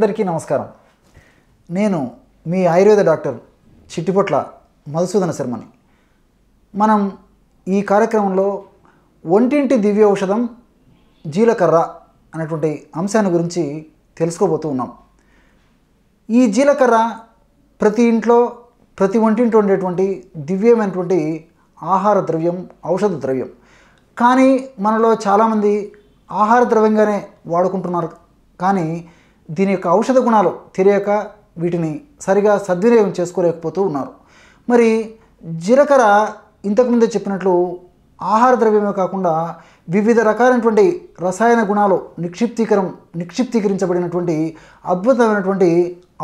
అందరికీ నమస్కారం. నేను మీ ఆయుర్వేద డాక్టర్ చిట్టిపొట్ల మధుసూదన శర్మని. మనం ఈ కార్యక్రమంలో ఒంటింటి దివ్య ఔషధం జీలకర్ర అనేటువంటి అంశాన్ని గురించి తెలుసుకోబోతూ ఉన్నాం. ఈ జీలకర్ర ప్రతి ఇంట్లో ప్రతి ఒంటింటి ఉండేటువంటి దివ్యమైనటువంటి ఆహార ద్రవ్యం, ఔషధ ద్రవ్యం. కానీ మనలో చాలామంది ఆహార ద్రవ్యంగానే వాడుకుంటున్నారు. కానీ దీని యొక్క ఔషధ గుణాలు తెలియక వీటిని సరిగా సద్వినియోగం చేసుకోలేకపోతూ ఉన్నారు. మరి జీలకర్ర ఇంతకుముందే చెప్పినట్లు ఆహార ద్రవ్యమే కాకుండా వివిధ రకాలైనటువంటి రసాయన గుణాలు నిక్షిప్తీకరించబడినటువంటి అద్భుతమైనటువంటి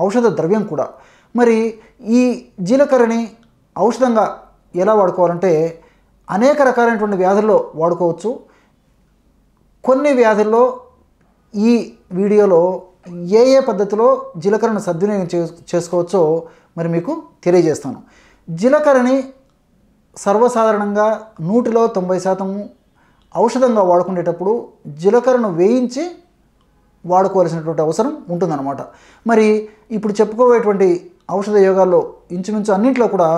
ఔషధ ద్రవ్యం కూడా. మరి ఈ జీలకర్రని ఔషధంగా ఎలా వాడుకోవాలంటే అనేక రకాలైనటువంటి వ్యాధుల్లో వాడుకోవచ్చు. కొన్ని వ్యాధుల్లో ఈ వీడియోలో ఏ పద్ధతిలో జీలకర్రను సద్వినియోగం చేసుకోవచ్చో మరి మీకు తెలియజేస్తాను. జీలకర్రని సర్వసాధారణంగా 100లో 90% ఔషధంగా వాడుకునేటప్పుడు జీలకర్రను వేయించి వాడుకోవాల్సినటువంటి అవసరం ఉంటుందన్నమాట. మరి ఇప్పుడు చెప్పుకోబోయేటువంటి ఔషధ యోగాల్లో ఇంచుమించు అన్నింటిలో కూడా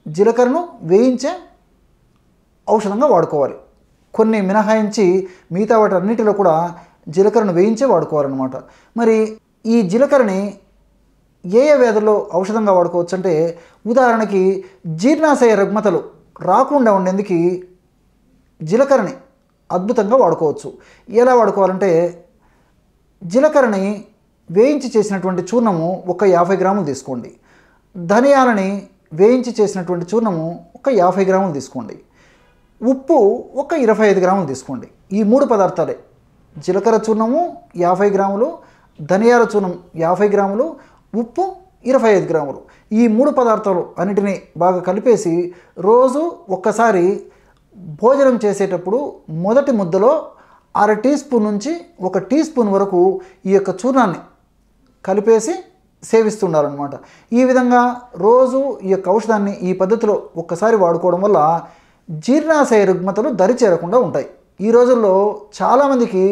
జీలకర్రను వేయించే ఔషధంగా వాడుకోవాలి. కొన్ని మినహాయించి మిగతా వాటి అన్నిటిలో కూడా జీలకర్రను వేయించే వాడుకోవాలన్నమాట. మరి ఈ జీలకర్రని ఏ వ్యాధుల్లో ఔషధంగా వాడుకోవచ్చు అంటే, ఉదాహరణకి జీర్ణాశయ రుగ్మతలు రాకుండా ఉండేందుకు జీలకర్రని అద్భుతంగా వాడుకోవచ్చు. ఎలా వాడుకోవాలంటే, జీలకర్రని వేయించి చేసినటువంటి చూర్ణము ఒక 50 గ్రాములు తీసుకోండి. ధనియాలని వేయించి చేసినటువంటి చూర్ణము ఒక 50 గ్రాములు తీసుకోండి. ఉప్పు ఒక 25 గ్రాములు తీసుకోండి. ఈ 3 పదార్థాలే, జీలకర్ర చూర్ణము 50 గ్రాములు, ధనియాల చూర్ణం 50 గ్రాములు, ఉప్పు 25 గ్రాములు. ఈ 3 పదార్థాలు అన్నిటినీ బాగా కలిపేసి రోజు ఒక్కసారి భోజనం చేసేటప్పుడు మొదటి ముద్దలో 1/2 టీ స్పూన్ నుంచి 1 టీ స్పూన్ వరకు ఈ యొక్క చూర్ణాన్ని కలిపేసి సేవిస్తుండాలన్నమాట. ఈ విధంగా రోజు ఈ యొక్క ఔషధాన్ని ఈ పద్ధతిలో ఒక్కసారి వాడుకోవడం వల్ల జీర్ణాశయ రుగ్మతలు దరి చేరకుండా ఉంటాయి. ఈ రోజుల్లో చాలామందికి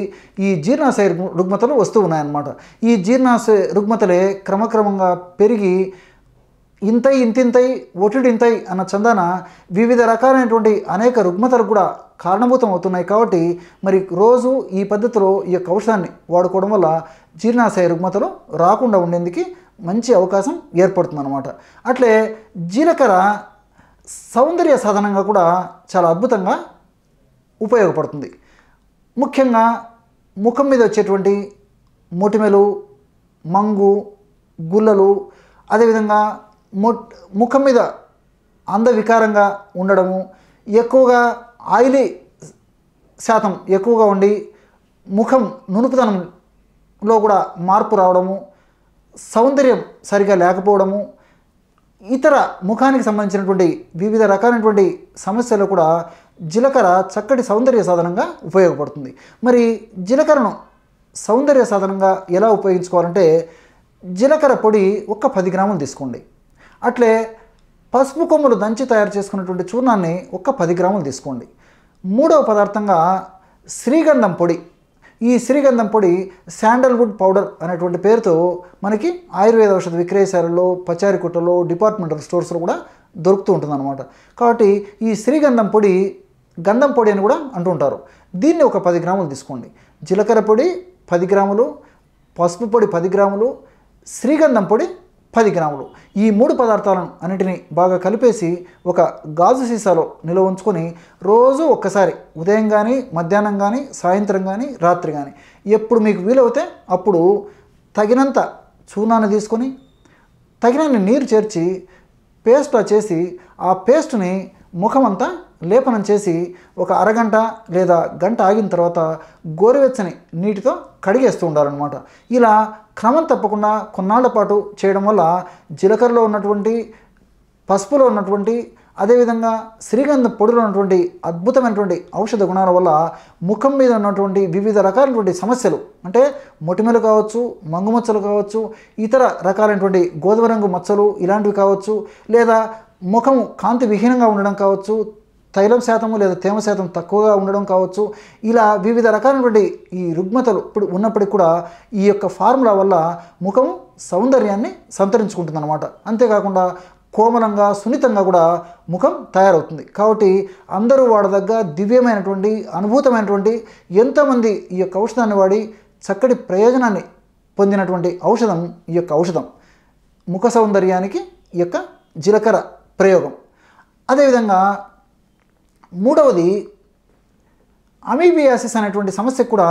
ఈ జీర్ణాశయ రుగ్మతలు వస్తూ ఉన్నాయన్నమాట. ఈ జీర్ణాశయ రుగ్మతలే క్రమక్రమంగా పెరిగి ఇంతింతై ఒటిడింతై అన్న చందాన వివిధ రకాలైనటువంటి అనేక రుగ్మతలు కూడా కారణభూతం అవుతున్నాయి. కాబట్టి మరి రోజు ఈ పద్ధతిలో ఈ యొక్క ఔషధాన్ని వాడుకోవడం వల్ల జీర్ణాశయ రుగ్మతలు రాకుండా ఉండేందుకు మంచి అవకాశం ఏర్పడుతుందన్నమాట. అట్లే జీలకర్ర సౌందర్య సాధనంగా కూడా చాలా అద్భుతంగా ఉపయోగపడుతుంది. ముఖ్యంగా ముఖం మీద వచ్చేటువంటి మొటిమలు, మంగు, గుల్లలు, అదేవిధంగా ముఖం మీద అందవికారంగా ఉండడము, ఎక్కువగా ఆయిలీ శాతం ఎక్కువగా ఉండి ముఖం నునుపుదనంలో కూడా మార్పు రావడము, సౌందర్యం సరిగా లేకపోవడము, ఇతర ముఖానికి సంబంధించినటువంటి వివిధ రకాలైనటువంటి సమస్యలు కూడా జీలకర్ర చక్కటి సౌందర్య సాధనంగా ఉపయోగపడుతుంది. మరి జీలకర్రను సౌందర్య సాధనంగా ఎలా ఉపయోగించుకోవాలంటే, జీలకర్ర పొడి ఒక 10 గ్రాములు తీసుకోండి. అట్లే పసుపు కొమ్ములు దంచి తయారు చేసుకున్నటువంటి చూర్ణాన్ని ఒక 10 గ్రాములు తీసుకోండి. మూడవ పదార్థంగా శ్రీగంధం పొడి. ఈ శ్రీగంధం పొడి శాండల్వుడ్ పౌడర్ అనేటువంటి పేరుతో మనకి ఆయుర్వేద ఔషధ విక్రయశాలలో, పచారీ కొట్టలో, డిపార్ట్మెంటల్ స్టోర్స్లో కూడా దొరుకుతూ ఉంటుందన్నమాట. కాబట్టి ఈ శ్రీగంధం పొడి గంధం పొడి అని కూడా అంటుంటారు. దీన్ని ఒక 10 గ్రాములు తీసుకోండి. జీలకర్ర పొడి 10 గ్రాములు, పసుపు పొడి 10 గ్రాములు, శ్రీగంధం పొడి 10 గ్రాములు. ఈ 3 పదార్థాలను అన్నిటినీ బాగా కలిపేసి ఒక గాజు సీసాలో నిల్వ ఉంచుకొని రోజు ఒక్కసారి ఉదయం కానీ, మధ్యాహ్నం కానీ, సాయంత్రం కానీ, రాత్రి కానీ ఎప్పుడు మీకు వీలవుతే అప్పుడు తగినంత చూర్ణాన్ని తీసుకొని తగినన్ని నీరు చేర్చి పేస్ట్లా చేసి ఆ పేస్ట్ని ముఖమంతా లేపనం చేసి ఒక అరగంట లేదా గంట ఆగిన తర్వాత గోరువెచ్చని నీటితో కడిగేస్తూ ఉండాలన్నమాట. ఇలా క్రమం తప్పకుండా కొన్నాళ్ల పాటు చేయడం వల్ల జీలకర్రలో ఉన్నటువంటి, పసుపులో ఉన్నటువంటి, అదేవిధంగా శ్రీగంధ పొడిలో ఉన్నటువంటి అద్భుతమైనటువంటి ఔషధ గుణాల వల్ల ముఖం మీద ఉన్నటువంటి వివిధ రకాలైనటువంటి సమస్యలు, అంటే మొటిమలు కావచ్చు, మంగుమచ్చలు కావచ్చు, ఇతర రకాలైనటువంటి గోధుమ రంగు మచ్చలు ఇలాంటివి కావచ్చు, లేదా ముఖం కాంతి విహీనంగా ఉండడం కావచ్చు, తైలం శాతము లేదా తేమ శాతం తక్కువగా ఉండడం కావచ్చు, ఇలా వివిధ రకాలైనటువంటి ఈ రుగ్మతలు ఇప్పుడు ఉన్నప్పటికీ కూడా ఈ యొక్క ఫార్ములా వల్ల ముఖం సౌందర్యాన్ని సంతరించుకుంటుందన్నమాట. అంతేకాకుండా కోమలంగా సున్నితంగా కూడా ముఖం తయారవుతుంది. కాబట్టి అందరూ వాడదగ్గ దివ్యమైనటువంటి అనుభూతమైనటువంటి ఎంతోమంది ఈ యొక్క ఔషధాన్ని వాడి చక్కటి ప్రయోజనాన్ని పొందినటువంటి ఔషధం ఈ యొక్క ఔషధం. ముఖ సౌందర్యానికి ఈ యొక్క జీలకర్ర ప్రయోగం. అదేవిధంగా మూడవది అమీబియాసిస్ అనేటువంటి సమస్యకు కూడా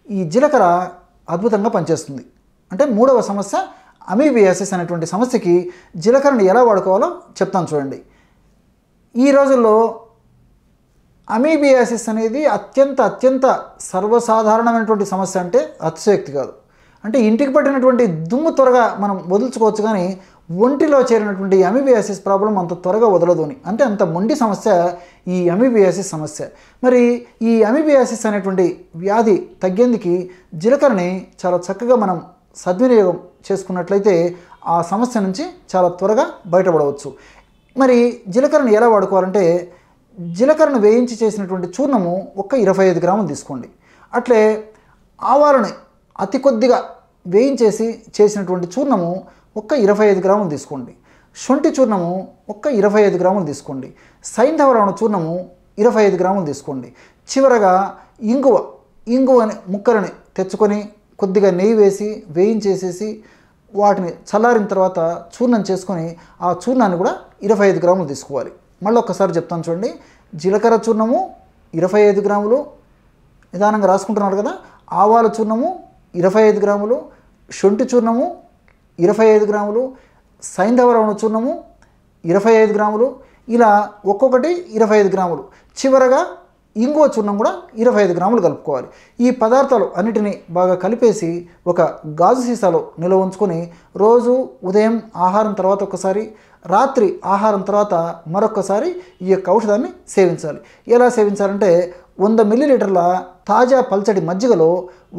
ఈ జీలకర్ర అద్భుతంగా పనిచేస్తుంది. అంటే మూడవ సమస్య అమీబియాసిస్ అనేటువంటి సమస్యకి జీలకర్రను ఎలా వాడుకోవాలో చెప్తాను చూడండి. ఈ రోజుల్లో అమీబియాసిస్ అనేది అత్యంత సర్వసాధారణమైనటువంటి సమస్య అంటే అతిశయోక్తి కాదు. అంటే ఇంటికి పట్టినటువంటి దుమ్ము త్వరగా మనం వదులుచుకోవచ్చు, కానీ ఒంటిలో చేరినటువంటి అమీబియాసిస్ ప్రాబ్లం అంత త్వరగా వదలదు అని, అంటే అంత మొండి సమస్య ఈ అమీబియాసిస్ సమస్య. మరి ఈ అమీబియాసిస్ అనేటువంటి వ్యాధి తగ్గేందుకు జీలకర్రని చాలా చక్కగా మనం సద్వినియోగం చేసుకున్నట్లయితే ఆ సమస్య నుంచి చాలా త్వరగా బయటపడవచ్చు. మరి జీలకర్రను ఎలా వాడుకోవాలంటే, జీలకర్రను వేయించి చేసినటువంటి చూర్ణము ఒక్క 25 గ్రాములు తీసుకోండి. అట్లే ఆవాలని అతి కొద్దిగా వేయించేసి చేసినటువంటి చూర్ణము ఒక్క 25 గ్రాములు తీసుకోండి. శొంఠి చూర్ణము ఒక్క 25 గ్రాములు తీసుకోండి. సైంధవరవణ చూర్ణము 25 గ్రాములు తీసుకోండి. చివరగా ఇంగువని ముక్కలని తెచ్చుకొని కొద్దిగా నెయ్యి వేసి వేయించేసేసి వాటిని చల్లారిన తర్వాత చూర్ణం చేసుకొని ఆ చూర్ణాన్ని కూడా 25 గ్రాములు తీసుకోవాలి. మళ్ళీ ఒక్కసారి చెప్తాను చూడండి. జీలకర్ర చూర్ణము 25 గ్రాములు, నిదానంగా రాసుకుంటున్నారు కదా. ఆవాల చూర్ణము 25 గ్రాములు, శొంఠి చూర్ణము 25 గ్రాములు, సైంధవరవణ చూర్ణము 25 గ్రాములు, ఇలా ఒక్కొక్కటి 25 గ్రాములు. చివరగా ఇంగువ చూర్ణం కూడా 25 గ్రాములు కలుపుకోవాలి. ఈ పదార్థాలు అన్నిటినీ బాగా కలిపేసి ఒక గాజు సీసాలో నిల్వ ఉంచుకొని రోజు ఉదయం ఆహారం తర్వాత ఒకసారి, రాత్రి ఆహారం తర్వాత మరొకసారి ఈ యొక్క ఔషధాన్ని సేవించాలి. ఎలా సేవించాలంటే 100 మిల్లీలీటర్ల తాజా పల్చటి మజ్జిగలో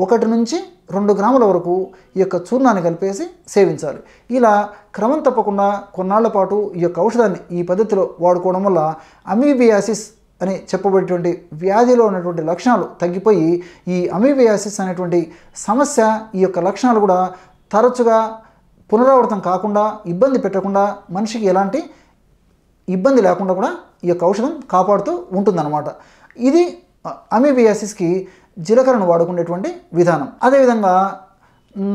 1 నుంచి 2 గ్రాముల వరకు ఈ యొక్క చూర్ణాన్ని కలిపేసి సేవించాలి. ఇలా క్రమం తప్పకుండా కొన్నాళ్ల పాటు ఈ యొక్క ఔషధాన్ని ఈ పద్ధతిలో వాడుకోవడం వల్ల అమీబియాసిస్ అని చెప్పబడేటువంటి వ్యాధిలో ఉన్నటువంటి లక్షణాలు తగ్గిపోయి ఈ అమీబియాసిస్ అనేటువంటి సమస్య, ఈ యొక్క లక్షణాలు కూడా తరచుగా పునరావృతం కాకుండా, ఇబ్బంది పెట్టకుండా, మనిషికి ఎలాంటి ఇబ్బంది లేకుండా కూడా ఈ యొక్క ఔషధం కాపాడుతూ ఉంటుందన్నమాట. ఇది అమీబియాసిస్కి జీలకర్రను వాడుకునేటువంటి విధానం. అదేవిధంగా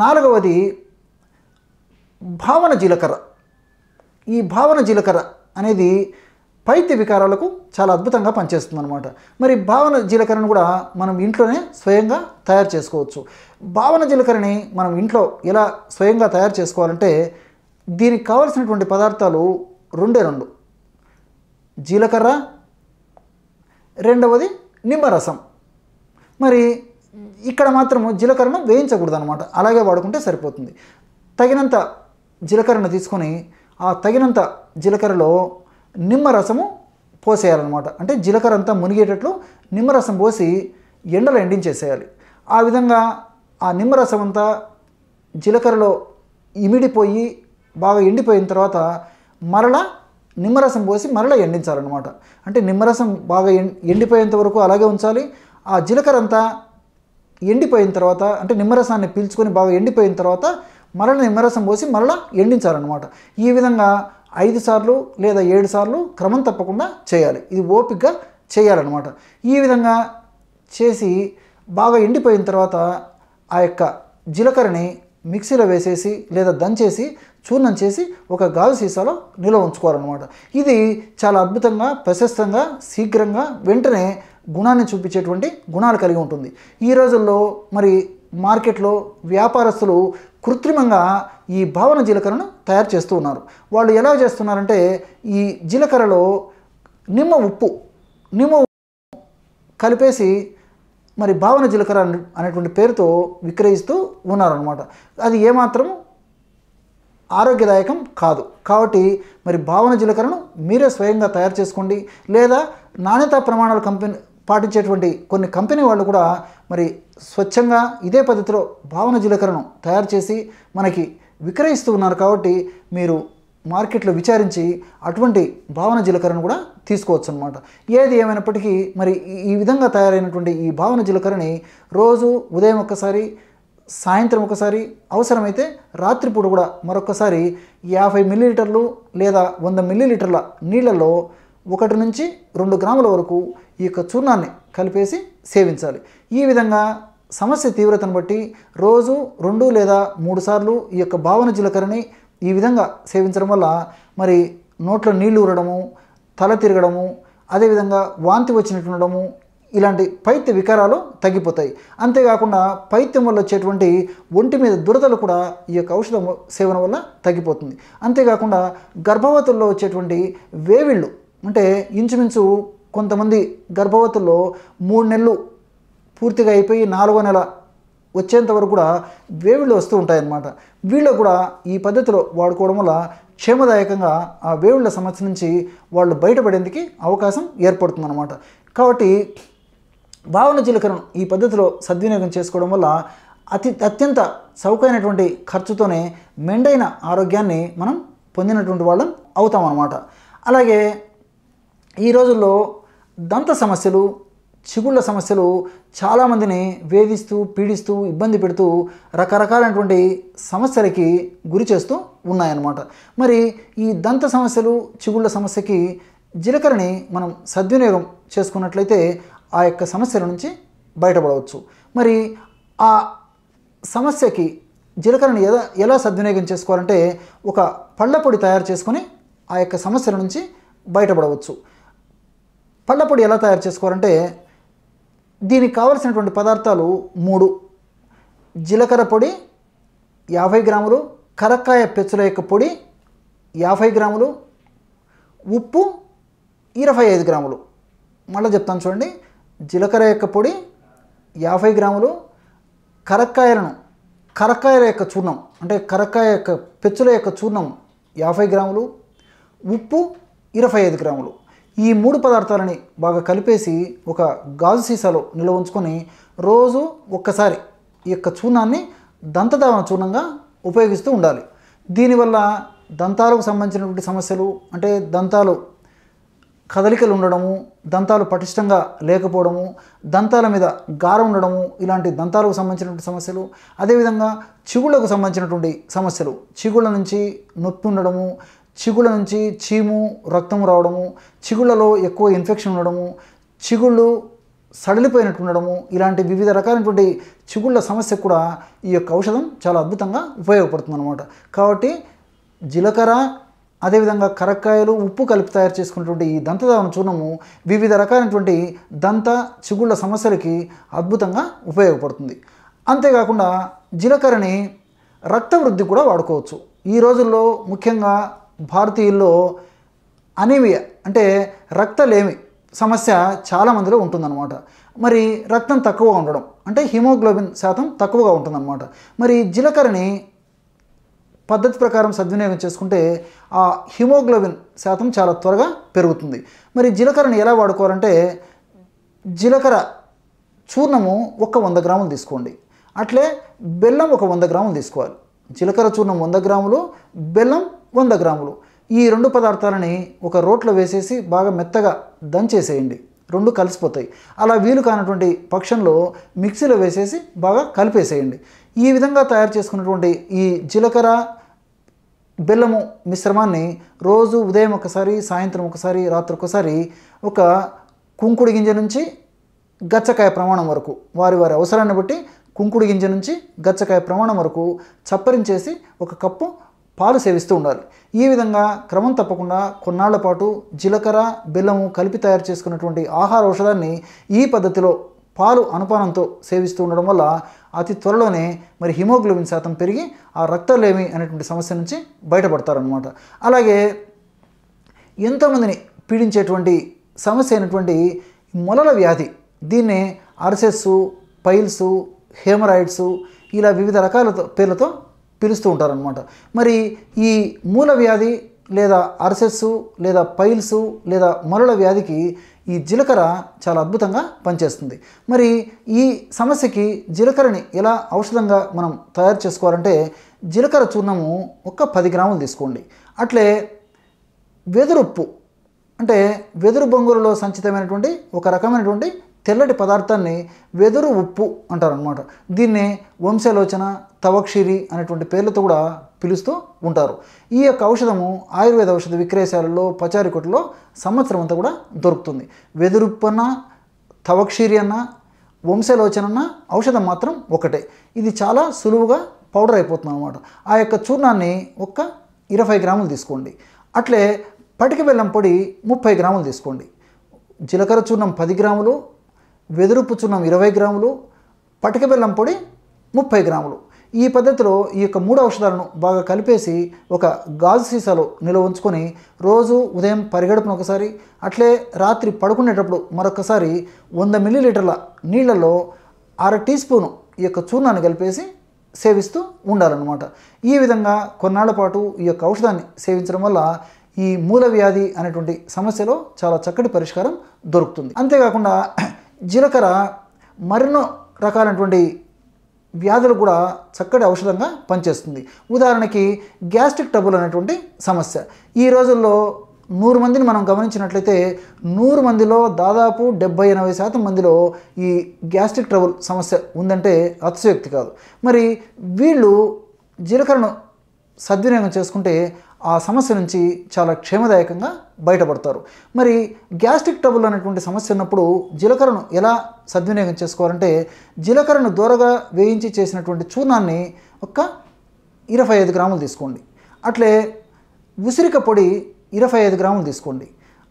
నాలుగవది భావన జీలకర్ర. ఈ భావన జీలకర్ర అనేది పైత్య వికారాలకు చాలా అద్భుతంగా పనిచేస్తుంది అనమాట. మరి భావన జీలకర్రను కూడా మనం ఇంట్లోనే స్వయంగా తయారు చేసుకోవచ్చు. భావన జీలకర్రని మనం ఇంట్లో ఎలా స్వయంగా తయారు చేసుకోవాలంటే, దీనికి కావలసినటువంటి పదార్థాలు రెండే 2: జీలకర్ర, రెండవది నిమ్మరసం. మరి ఇక్కడ మాత్రము జీలకర్రను వేయించకూడదు అనమాట, అలాగే వాడుకుంటే సరిపోతుంది. తగినంత జీలకర్రను తీసుకొని ఆ తగినంత జీలకర్రలో నిమ్మరసము పోసేయాలన్నమాట. అంటే జీలకర్ర అంతా మునిగేటట్లు నిమ్మరసం పోసి ఎండలో ఎండించేసేయాలి. ఆ విధంగా ఆ నిమ్మరసం అంతా జీలకర్రలో ఇమిడిపోయి బాగా ఎండిపోయిన తర్వాత మరలా నిమ్మరసం పోసి మరలా ఎండించాలన్నమాట. అంటే నిమ్మరసం బాగా ఎండిపోయేంత వరకు అలాగే ఉంచాలి. ఆ జీలకర్ర అంతా ఎండిపోయిన తర్వాత, అంటే నిమ్మరసాన్ని పీల్చుకొని బాగా ఎండిపోయిన తర్వాత మరలా నిమ్మరసం పోసి మరలా ఎండించాలన్నమాట. ఈ విధంగా 5 సార్లు లేదా 7 సార్లు క్రమం తప్పకుండా చేయాలి. ఇది ఓపికగా చేయాలన్నమాట. ఈ విధంగా చేసి బాగా ఎండిపోయిన తర్వాత ఆ యొక్క జీలకర్రని మిక్సీలో వేసేసి లేదా దంచేసి చూర్ణం చేసి ఒక గాజు సీసాలో నిల్వ ఉంచుకోవాలన్నమాట. ఇది చాలా అద్భుతంగా, ప్రశస్తంగా, శీఘ్రంగా, వెంటనే గుణాన్ని చూపించేటువంటి గుణాలు కలిగి ఉంటుంది. ఈ రోజుల్లో మరి మార్కెట్లో వ్యాపారస్తులు కృత్రిమంగా ఈ భావన జీలకర్రను తయారు చేస్తూ ఉన్నారు. వాళ్ళు ఎలా చేస్తున్నారంటే, ఈ జీలకర్రలో నిమ్మ ఉప్పు కలిపేసి మరి భావన జీలకర్ర అనేటువంటి పేరుతో విక్రయిస్తూ ఉన్నారనమాట. అది ఏమాత్రం ఆరోగ్యదాయకం కాదు. కాబట్టి మరి భావన జీలకర్రను మీరే స్వయంగా తయారు చేసుకోండి. లేదా నాణ్యతా ప్రమాణాలు పాటించేటువంటి కొన్ని కంపెనీ వాళ్ళు కూడా మరి స్వచ్ఛంగా ఇదే పద్ధతిలో భావన జీలకర్రను తయారు చేసి మనకి విక్రయిస్తూ ఉన్నారు. కాబట్టి మీరు మార్కెట్లో విచారించి అటువంటి భావన జీలకర్రను కూడా తీసుకోవచ్చు అన్నమాట. ఏది ఏమైనప్పటికీ మరి ఈ విధంగా తయారైనటువంటి ఈ భావన జీలకర్రని రోజు ఉదయం ఒక్కసారి, సాయంత్రం ఒకసారి, అవసరమైతే రాత్రిపూట కూడా మరొకసారి 50 మిల్లీలీటర్లు లేదా 100 మిల్లీలీటర్ల నీళ్ళల్లో 1 నుంచి 2 గ్రాముల వరకు ఈ యొక్క చూర్ణాన్ని కలిపేసి సేవించాలి. ఈ విధంగా సమస్య తీవ్రతను బట్టి రోజు 2 లేదా 3 సార్లు ఈ యొక్క భావన జీలకర్రని ఈ విధంగా సేవించడం వల్ల మరి నోట్లో నీళ్లు ఊరడము, తల తిరగడము, అదేవిధంగా వాంతి వచ్చినట్టుండడము, ఇలాంటి పైత్య వికారాలు తగ్గిపోతాయి. అంతేకాకుండా పైత్యం వల్ల వచ్చేటువంటి ఒంటి మీద దురదలు కూడా ఈ యొక్క ఔషధ సేవన వల్ల తగ్గిపోతుంది. అంతేకాకుండా గర్భవతుల్లో వచ్చేటువంటి వేవిళ్ళు, అంటే ఇంచుమించు కొంతమంది గర్భవతుల్లో 3 నెలలు పూర్తిగా అయిపోయి 4వ నెల వచ్చేంత వరకు కూడా వేవిళ్ళు వస్తూ ఉంటాయన్నమాట. వీళ్ళు కూడా ఈ పద్ధతిలో వాడుకోవడం వల్ల క్షేమదాయకంగా ఆ వేవిళ్ళ సమస్య నుంచి వాళ్ళు బయటపడేందుకు అవకాశం ఏర్పడుతుందన్నమాట. కాబట్టి భావన జీలకర్రను ఈ పద్ధతిలో సద్వినియోగం చేసుకోవడం వల్ల అత్యంత చౌకైనటువంటి ఖర్చుతోనే మెండైన ఆరోగ్యాన్ని మనం పొందినటువంటి వాళ్ళం అవుతామన్నమాట. అలాగే ఈ రోజుల్లో దంత సమస్యలు, చిగుళ్ళ సమస్యలు చాలామందిని వేధిస్తూ, పీడిస్తూ, ఇబ్బంది పెడుతూ రకరకాలైనటువంటి సమస్యలకి గురి చేస్తూ ఉన్నాయన్నమాట. మరి ఈ దంత సమస్యలు, చిగుళ్ళ సమస్యకి జీలకర్రని మనం సద్వినియోగం చేసుకున్నట్లయితే ఆ యొక్క సమస్యల నుంచి బయటపడవచ్చు. మరి ఆ సమస్యకి జీలకర్రని ఎలా సద్వినియోగం చేసుకోవాలంటే ఒక పళ్ళ పొడి తయారు చేసుకొని ఆ యొక్క సమస్యల నుంచి బయటపడవచ్చు. పళ్ళ పొడి ఎలా తయారు చేసుకోవాలంటే దీనికి కావలసినటువంటి పదార్థాలు 3: జీలకర్ర పొడి 50 గ్రాములు, కరక్కాయ పెచ్చుల యొక్క పొడి 50 గ్రాములు, ఉప్పు 25 గ్రాములు. మళ్ళీ చెప్తాను చూడండి. జీలకర్ర యొక్క పొడి 50 గ్రాములు, కరక్కాయల యొక్క చూర్ణం, అంటే కరక్కాయ యొక్క పెచ్చుల యొక్క చూర్ణం 50 గ్రాములు, ఉప్పు 25 గ్రాములు. ఈ 3 పదార్థాలని బాగా కలిపేసి ఒక గాజు సీసాలో నిల్వ ఉంచుకొని రోజు ఒక్కసారి ఈ యొక్క చూర్ణాన్ని దంతధావన చూర్ణంగా ఉపయోగిస్తూ ఉండాలి. దీనివల్ల దంతాలకు సంబంధించినటువంటి సమస్యలు, అంటే దంతాలు కదలికలు ఉండడము, దంతాలు పటిష్టంగా లేకపోవడము, దంతాల మీద గారం ఉండడము, ఇలాంటి దంతాలకు సంబంధించినటువంటి సమస్యలు, అదేవిధంగా చిగుళ్ళకు సంబంధించినటువంటి సమస్యలు, చిగుళ్ళ నుంచి నొప్పి ఉండడము, చిగుళ్ళ నుంచి చీము, రక్తము రావడము, చిగుళ్ళలో ఎక్కువ ఇన్ఫెక్షన్ ఉండడము, చిగుళ్ళు సడలిపోయినట్టు ఉండడము, ఇలాంటి వివిధ రకాలైనటువంటి చిగుళ్ళ సమస్య కూడా ఈ యొక్క ఔషధం చాలా అద్భుతంగా ఉపయోగపడుతుంది అన్నమాట. కాబట్టి జీలకర్ర, అదేవిధంగా కరక్కాయలు, ఉప్పు కలిపి తయారు చేసుకున్నటువంటి ఈ దంతధావన చూర్ణము వివిధ రకాలైనటువంటి దంత, చిగుళ్ళ సమస్యలకి అద్భుతంగా ఉపయోగపడుతుంది. అంతేకాకుండా జీలకర్రని రక్త వృద్ధి కూడా వాడుకోవచ్చు. ఈ రోజుల్లో ముఖ్యంగా భారతీయుల్లో అనీమియా, అంటే రక్తలేమి సమస్య చాలామందిలో ఉంటుందన్నమాట. మరి రక్తం తక్కువగా ఉండడం, అంటే హిమోగ్లోబిన్ శాతం తక్కువగా ఉంటుందన్నమాట. మరి జీలకర్రని పద్ధతి ప్రకారం సద్వినియోగం చేసుకుంటే ఆ హిమోగ్లోబిన్ శాతం చాలా త్వరగా పెరుగుతుంది. మరి జీలకర్రని ఎలా వాడుకోవాలంటే జీలకర్ర చూర్ణము 100 గ్రాములు తీసుకోండి. అట్లే బెల్లం 100 గ్రాములు తీసుకోవాలి. జీలకర్ర చూర్ణం 100 గ్రాములు, బెల్లం 100 గ్రాములు. ఈ 2 పదార్థాలని ఒక రోట్లో వేసేసి బాగా మెత్తగా దంచేసేయండి. 2 కలిసిపోతాయి. అలా వీలు కానటువంటి పక్షంలో మిక్సీలో వేసేసి బాగా కలిపేసేయండి. ఈ విధంగా తయారు చేసుకున్నటువంటి ఈ జీలకర్ర, బెల్లము మిశ్రమాన్ని రోజు ఉదయం ఒకసారి, సాయంత్రం ఒకసారి, రాత్రి ఒకసారి ఒక కుంకుడు గింజ నుంచి గచ్చకాయ ప్రమాణం వరకు, వారి అవసరాన్ని బట్టి కుంకుడు గింజ నుంచి గచ్చకాయ ప్రమాణం వరకు చప్పరించేసి 1 కప్పు పాలు సేవిస్తూ ఉండాలి. ఈ విధంగా క్రమం తప్పకుండా కొన్నాళ్ల పాటు జీలకర్ర, బెల్లము కలిపి తయారు చేసుకున్నటువంటి ఆహార ఔషధాన్ని ఈ పద్ధతిలో పాలు అనుపానంతో సేవిస్తూ ఉండడం వల్ల అతి త్వరలోనే మరి హిమోగ్లోబిన్ శాతం పెరిగి ఆ రక్తలేమి అనేటువంటి సమస్య నుంచి బయటపడతారనమాట. అలాగే ఎంతోమందిని పీడించేటువంటి సమస్య అయినటువంటి మొలల వ్యాధి, దీన్నే అర్సెస్సు, పైల్సు, హేమరాయిడ్సు, ఇలా వివిధ రకాల పేర్లతో పిలుస్తూ ఉంటారనమాట. మరి ఈ మూల వ్యాధి లేదా అర్సెస్సు లేదా పైల్సు లేదా మొలల వ్యాధికి ఈ జీలకర్ర చాలా అద్భుతంగా పనిచేస్తుంది. మరి ఈ సమస్యకి జీలకర్రని ఎలా ఔషధంగా మనం తయారు చేసుకోవాలంటే జీలకర్ర చూర్ణము ఒక 10 గ్రాములు తీసుకోండి. అట్లే వెదురుప్పు అంటే వెదురు బొంగులలో సంచితమైనటువంటి ఒక రకమైనటువంటి తెల్లటి పదార్థాన్ని వెదురు ఉప్పు అంటారనమాట. దీన్ని వంశలోచన, తవక్షిరి అనేటువంటి పేర్లతో కూడా పిలుస్తూ ఉంటారు. ఈ యొక్క ఔషధము ఆయుర్వేద ఔషధ విక్రయశాలలో, పచారీ కొట్టులో సంవత్సరం అంతా కూడా దొరుకుతుంది. వెదురుప్పు అన్న, తవక్షిరి అన్న, వంశలోచన అన్న ఔషధం మాత్రం ఒకటే. ఇది చాలా సులువుగా పౌడర్ అయిపోతుంది అనమాట. ఆ యొక్క చూర్ణాన్ని ఒక 20 గ్రాములు తీసుకోండి. అట్లే పటిక బెల్లం పొడి 30 గ్రాములు తీసుకోండి. జీలకర్ర చూర్ణం 10 గ్రాములు, వెదురుప్పు చూర్ణం 20 గ్రాములు, పటిక బెల్లం పొడి 30 గ్రాములు. ఈ పద్ధతిలో ఈ యొక్క 3 ఔషధాలను బాగా కలిపేసి ఒక గాజు సీసాలో నిల్వ ఉంచుకొని రోజు ఉదయం పరిగడుపున ఒకసారి, అట్లే రాత్రి పడుకునేటప్పుడు మరొకసారి 100 మిల్లీలీటర్ల నీళ్లలో 1/2 టీ స్పూను ఈ యొక్క చూర్ణాన్ని కలిపేసి సేవిస్తూ ఉండాలన్నమాట. ఈ విధంగా కొన్నాళ్ల పాటు ఈ యొక్క ఔషధాన్ని సేవించడం వల్ల ఈ మూల వ్యాధి అనేటువంటి సమస్యలో చాలా చక్కటి పరిష్కారం దొరుకుతుంది. అంతేకాకుండా జీలకర్ర మరెన్నో రకాలైనటువంటి వ్యాధులు కూడా చక్కటి ఔషధంగా పనిచేస్తుంది. ఉదాహరణకి గ్యాస్ట్రిక్ ట్రబుల్ అనేటువంటి సమస్య. ఈ రోజుల్లో 100 మందిని మనం గమనించినట్లయితే 100 మందిలో దాదాపు 70-80% మందిలో ఈ గ్యాస్ట్రిక్ ట్రబుల్ సమస్య ఉందంటే అతిశయోక్తి కాదు. మరి వీళ్ళు జీలకర్రను సద్వినియోగం చేసుకుంటే ఆ సమస్య నుంచి చాలా క్షేమదాయకంగా బయటపడతారు. మరి గ్యాస్ట్రిక్ ట్రబుల్ అనేటువంటి సమస్య ఉన్నప్పుడు జీలకర్రను ఎలా సద్వినియోగం చేసుకోవాలంటే జీలకర్రను దూరగా వేయించి చేసినటువంటి చూర్ణాన్ని ఒక 25 గ్రాములు తీసుకోండి. అట్లే ఉసిరిక పొడి 25 గ్రాములు తీసుకోండి.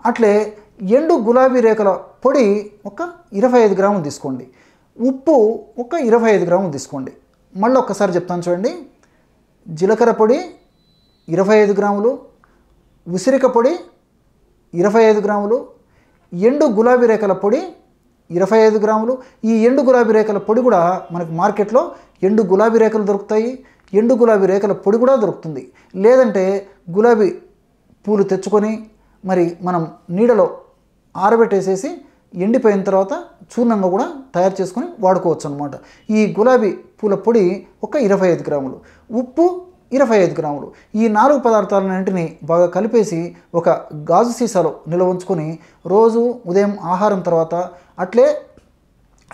అట్లే ఎండు గులాబీ రేఖల పొడి ఒక 25 గ్రాములు తీసుకోండి. ఉప్పు ఒక 25 గ్రాములు తీసుకోండి. మళ్ళీ ఒక్కసారి చెప్తాను చూడండి. జీలకర్ర పొడి 25 గ్రాములు, ఉసిరిక పొడి 25 గ్రాములు, ఎండు గులాబీ రేఖల పొడి 25 గ్రాములు. ఈ ఎండు గులాబీ రేఖల పొడి కూడా మనకు మార్కెట్లో ఎండు గులాబీ రేఖలు దొరుకుతాయి, ఎండు గులాబీ రేఖల పొడి కూడా దొరుకుతుంది. లేదంటే గులాబీ పూలు తెచ్చుకొని మరి మనం నీడలో ఆరబెట్టేసేసి ఎండిపోయిన తర్వాత చూర్ణంగా కూడా తయారు చేసుకొని వాడుకోవచ్చు అనమాట. ఈ గులాబీ పూల పొడి ఒక 25 గ్రాములు, ఉప్పు 25 గ్రాములు. ఈ 4 పదార్థాలన్నింటినీ బాగా కలిపేసి ఒక గాజు సీసాలో నిల్వ ఉంచుకొని రోజు ఉదయం ఆహారం తర్వాత, అట్లే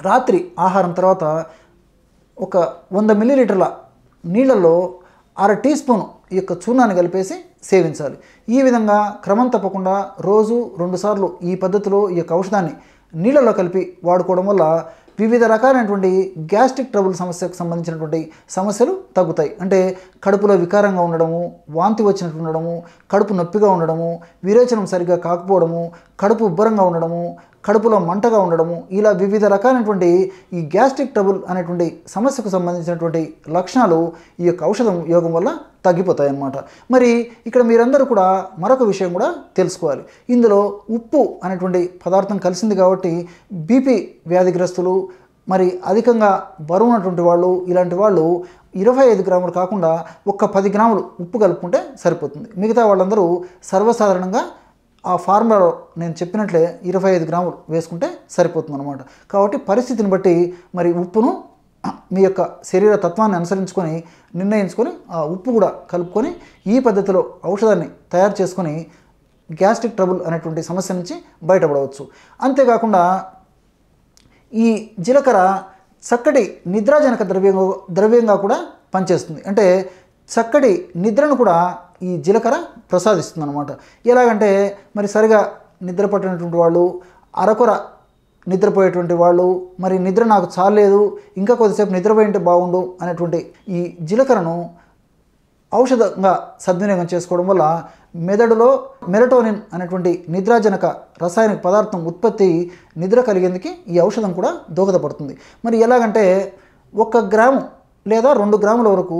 రాత్రి ఆహారం తర్వాత ఒక 100 మిల్లీలీటర్ల నీళ్ళల్లో 1/2 టీ స్పూను ఈ యొక్క చూర్ణాన్ని కలిపేసి సేవించాలి. ఈ విధంగా క్రమం తప్పకుండా రోజు 2 సార్లు ఈ పద్ధతిలో ఈ యొక్క ఔషధాన్ని నీళ్ళలో కలిపి వాడుకోవడం వల్ల వివిధ రకాలైనటువంటి గ్యాస్ట్రిక్ ట్రబుల్ సమస్యకు సంబంధించినటువంటి సమస్యలు తగ్గుతాయి. అంటే కడుపులో వికారంగా ఉండడము, వాంతి వచ్చినట్టు ఉండడము, కడుపు నొప్పిగా ఉండడము, విరేచనం సరిగ్గా కాకపోవడము, కడుపు ఉబ్బరంగా ఉండడము, కడుపులో మంటగా ఉండడము, ఇలా వివిధ రకాలైనటువంటి ఈ గ్యాస్ట్రిక్ ట్రబుల్ అనేటువంటి సమస్యకు సంబంధించినటువంటి లక్షణాలు ఈ యొక్క ఔషధం యోగం వల్ల తగ్గిపోతాయి అన్నమాట. మరి ఇక్కడ మీరందరూ కూడా మరొక విషయం కూడా తెలుసుకోవాలి. ఇందులో ఉప్పు అనేటువంటి పదార్థం కలిసింది కాబట్టి బీపీ వ్యాధిగ్రస్తులు, మరి అధికంగా బరువు ఉన్నటువంటి వాళ్ళు, ఇలాంటి వాళ్ళు 25 గ్రాములు కాకుండా ఒక 10 గ్రాములు ఉప్పు కలుపుకుంటే సరిపోతుంది. మిగతా వాళ్ళందరూ సర్వసాధారణంగా ఆ ఫార్ములాలో నేను చెప్పినట్లే 25 గ్రాములు వేసుకుంటే సరిపోతుంది అనమాట. కాబట్టి పరిస్థితిని బట్టి మరి ఉప్పును మీ యొక్క శరీర తత్వాన్ని అనుసరించుకొని నిర్ణయించుకొని ఆ ఉప్పు కూడా కలుపుకొని ఈ పద్ధతిలో ఔషధాన్ని తయారు చేసుకొని గ్యాస్ట్రిక్ ట్రబుల్ అనేటువంటి సమస్య నుంచి బయటపడవచ్చు. అంతేకాకుండా ఈ జీలకర్ర చక్కటి నిద్రాజనక ద్రవ్యంగా కూడా పనిచేస్తుంది. అంటే చక్కటి నిద్రను కూడా ఈ జీలకర్ర ప్రసాదిస్తుంది అనమాట. ఎలాగంటే మరి సరిగా నిద్ర పట్టినటువంటి వాళ్ళు, అరకొర నిద్రపోయేటువంటి వాళ్ళు, మరి నిద్ర నాకు చాలేదు, ఇంకా కొద్దిసేపు నిద్రపోయింటే బాగుండు అనేటువంటి ఈ జీలకర్రను ఔషధంగా సద్వినియోగం చేసుకోవడం వల్ల మెదడులో మెలటోనిన్ అనేటువంటి నిద్రాజనక రసాయనిక పదార్థం ఉత్పత్తి నిద్ర కలిగేందుకు ఈ ఔషధం కూడా దోహదపడుతుంది. మరి ఎలాగంటే 1 గ్రాము లేదా 2 గ్రాముల వరకు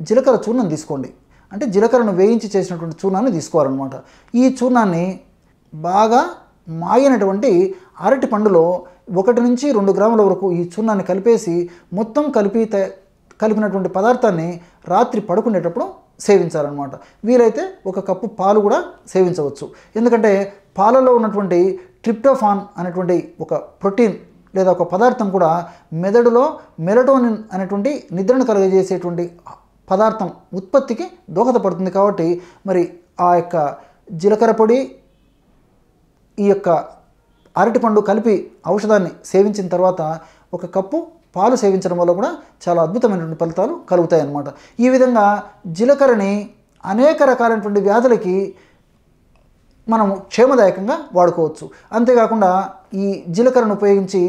జీలకర్ర చూర్ణం తీసుకోండి. అంటే జీలకర్రను వేయించి చేసినటువంటి చూర్ణాన్ని తీసుకోవాలన్నమాట. ఈ చూర్ణాన్ని బాగా మాగినటువంటి అరటి పండులో 1 నుంచి 2 గ్రాముల వరకు ఈ చూర్ణాన్ని కలిపేసి మొత్తం కలిపినటువంటి పదార్థాన్ని రాత్రి పడుకునేటప్పుడు సేవించాలన్నమాట. వీలైతే 1 కప్పు పాలు కూడా సేవించవచ్చు. ఎందుకంటే పాలలో ఉన్నటువంటి ట్రిప్టోఫాన్ అనేటువంటి ఒక ప్రోటీన్ లేదా ఒక పదార్థం కూడా మెదడులో మెలటోనిన్ అనేటువంటి నిద్రను కలుగజేసేటువంటి పదార్థం ఉత్పత్తికి దోహదపడుతుంది. కాబట్టి మరి ఆ యొక్క జీలకర్ర పొడి ఈ యొక్క అరటిపండు కలిపి ఔషధాన్ని సేవించిన తర్వాత ఒక కప్పు పాలు సేవించడం వల్ల కూడా చాలా అద్భుతమైనటువంటి ఫలితాలు కలుగుతాయి అన్నమాట. ఈ విధంగా జీలకర్రని అనేక రకాలైనటువంటి వ్యాధులకి మనము క్షేమదాయకంగా వాడుకోవచ్చు. అంతేకాకుండా ఈ జీలకర్రను ఉపయోగించి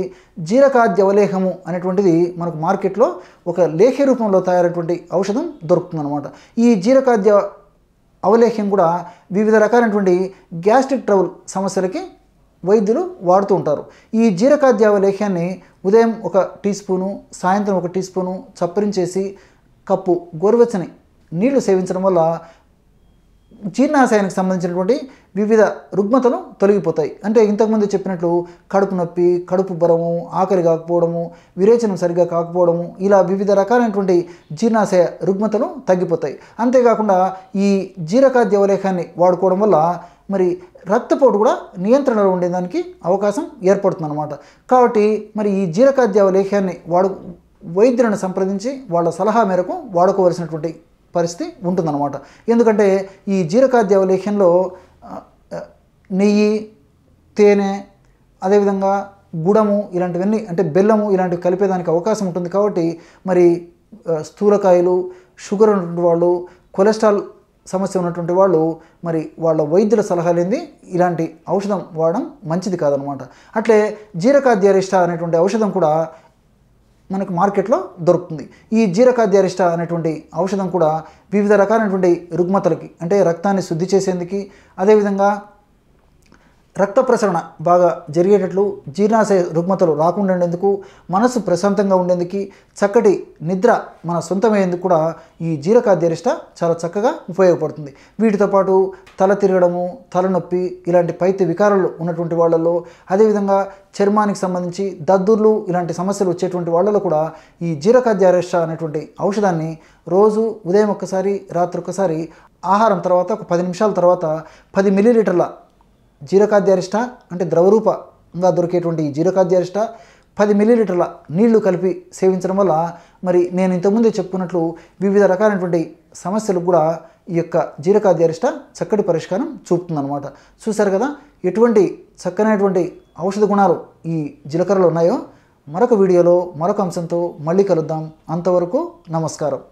జీరకాద్యవలేహము అనేటువంటిది మనకు మార్కెట్లో ఒక లేహ్య రూపంలో తయారైనటువంటి ఔషధం దొరుకుతుందన్నమాట. ఈ జీరకాద్య అవలేహ్యం కూడా వివిధ రకాలైనటువంటి గ్యాస్ట్రిక్ ట్రబుల్ సమస్యలకి వైద్యులు వాడుతూ ఉంటారు. ఈ జీరకాద్యావలేహ్యాన్ని ఉదయం 1 టీ స్పూను, సాయంత్రం 1 టీ స్పూను చప్పరించేసి కప్పు గోరువెచ్చని నీళ్లు సేవించడం వల్ల జీర్ణాశయానికి సంబంధించినటువంటి వివిధ రుగ్మతలు తొలగిపోతాయి. అంటే ఇంతకుముందు చెప్పినట్లు కడుపు నొప్పి, కడుపు బరము, ఆకలి కాకపోవడము, విరేచనం సరిగ్గా కాకపోవడము, ఇలా వివిధ రకాలైనటువంటి జీర్ణాశయ రుగ్మతలు తగ్గిపోతాయి. అంతేకాకుండా ఈ జీరకాద్యవలేహాన్ని వాడుకోవడం వల్ల మరి రక్తపోటు కూడా నియంత్రణలో ఉండేదానికి అవకాశం ఏర్పడుతుందన్నమాట. కాబట్టి మరి ఈ జీరకాద్యవలేహాన్ని వైద్యులను సంప్రదించి వాళ్ళ సలహా మేరకు వాడుకోవలసినటువంటి పరిస్థితి ఉంటుందన్నమాట. ఎందుకంటే ఈ జీరకాద్యవలేహ్యంలో నెయ్యి, తేనె, అదేవిధంగా గుడము ఇలాంటివన్నీ అంటే బెల్లము ఇలాంటివి కలిపేదానికి అవకాశం ఉంటుంది. కాబట్టి మరి స్థూలకాయలు, షుగర్ ఉన్నటువంటి వాళ్ళు, కొలెస్ట్రాల్ సమస్య ఉన్నటువంటి వాళ్ళు మరి వాళ్ళ వైద్యుల సలహా లేనిది ఇలాంటి ఔషధం వాడడం మంచిది కాదనమాట. అట్లే జీరకాద్యరిష్ట అనేటువంటి ఔషధం కూడా మనకు మార్కెట్లో దొరుకుతుంది. ఈ జీరకాద్యరిష్ట అనేటువంటి ఔషధం కూడా వివిధ రకాలైనటువంటి రుగ్మతలకి అంటే రక్తాన్ని శుద్ధి చేసేందుకు, అదేవిధంగా రక్త ప్రసరణ బాగా జరిగేటట్లు, జీర్ణాశయ రుగ్మతలు రాకుండా ఉండేందుకు, మనసు ప్రశాంతంగా ఉండేందుకు, చక్కటి నిద్ర మన సొంతమయ్యేందుకు కూడా ఈ జీరకాద్యరిష్ట చాలా చక్కగా ఉపయోగపడుతుంది. వీటితో పాటు తల తిరగడము, తలనొప్పి ఇలాంటి పైత్య వికారాలు ఉన్నటువంటి వాళ్ళల్లో, అదేవిధంగా చర్మానికి సంబంధించి దద్దుర్లు ఇలాంటి సమస్యలు వచ్చేటువంటి వాళ్ళలో కూడా ఈ జీరకాద్యరిష్ట అనేటువంటి ఔషధాన్ని రోజు ఉదయం ఒక్కసారి, రాత్రి ఒక్కసారి, ఆహారం తర్వాత ఒక 10 నిమిషాల తర్వాత 10 మిల్లీలీటర్ల జీరకాద్యరిష్ట అంటే ద్రవరూపంగా దొరికేటువంటి ఈ జీరకాద్యరిష్ట 10 మిల్లీలీటర్ల నీళ్లు కలిపి సేవించడం వల్ల మరి నేను ఇంతకుముందే చెప్పుకున్నట్లు వివిధ రకాలైనటువంటి సమస్యలకు కూడా ఈ యొక్క జీరకాద్యరిష్ట చక్కటి పరిష్కారం చూపుతుందన్నమాట. చూశారు కదా ఎటువంటి చక్కనైనటువంటి ఔషధ గుణాలు ఈ జీలకర్రలో ఉన్నాయో. మరొక వీడియోలో మరొక అంశంతో మళ్ళీ కలుద్దాం. అంతవరకు నమస్కారం.